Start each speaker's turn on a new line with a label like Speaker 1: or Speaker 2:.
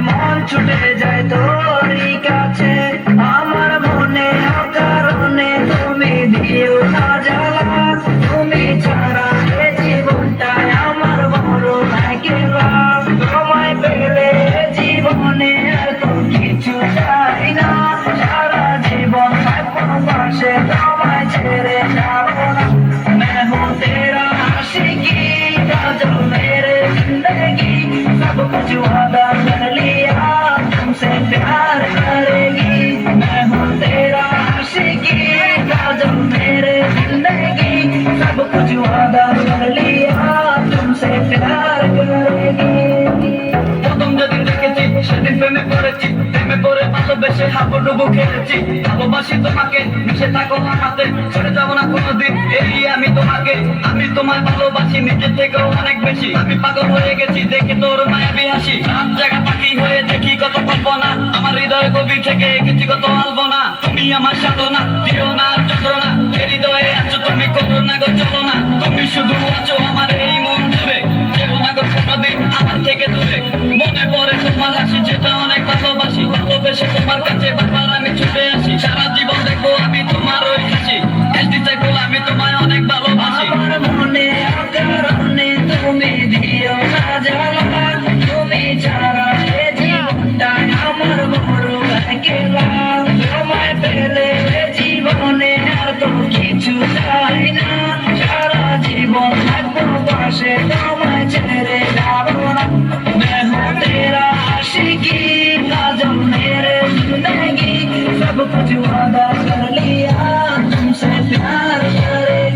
Speaker 1: মন ছুটে যায় তোরই কাছে, আমার মনে অকারণে তুমি দিও না জ্বালা, তুমি ছাড়া এ জীবনটাই আমার বড় একলা, তোমায় পেলে জীবনে এত কিছু চাই না, সারা জীবন থাকবো পাশে তোমায় ছেড়ে যাবো না। मैं हूँ तेरा आशिकी काजल मेरे जिंदगी, सब कुछ वादा कर लिया तुमसे प्यार करेगी। मैं हूँ तेरा आशिकी काजल मेरे जिंदगी, सब कुछ वादा कर लिया तुमसे प्यार करेगी। প্রথম যেদিন দেখেছি সেদিন প্রেমে পড়েছি, প্রেমে পড়ে ভালোবেসে হাবুডুবু খেলেছি, ভালোবাসি তোমাকে মিশে থাকো আমাতে, ছেড়ে যাবো না কোনোদিন এই আমি তোমাকে, আমি তোমায় ভালোবাসি নিজের থেকেও অনেক বেশি, আমি পাগল হয়ে গেছি দেখে তোর মায়াবী হাসি, রাত জাগা পাখি হয়ে দেখি কত কল্পনা, আমার হৃদয় গভীর থেকে এঁকেছি কত আলপনা, তুমি আমার সাধনা দিও না যন্ত্রণা, হৃদয়ে আছো তুমি করো না গো চলো না, তুমি শুধু আছো আমার এই মন জুড়ে, যেও না গো কোনোদিন আমার থেকে দূরে, মনে পড়ে তোমার হাসি যেটা অনেক ভালোবাসি, ভালোবেসে তোমার কাছে বারবার আমি ছুটে আসি, সারা জীবন দেখবো আমি তোমার ওই হাসি, এসডি চাইবো আমি তোমায় অনেক ভালোবাসি। আমার মনে অকারণে তুমি দিও না জ্বালা, তুমি ছাড়া এ জীবনটাই আমার বড় একলা, তোমায় পেলে জীবনে আর তো কিছু চাই না, সারা জীবন থাকবো পাশে তোমায় ছেড়ে যাবো না। मैं हूँ तेरा आशिकी काजल मेरे जिंदगी, सब कुछ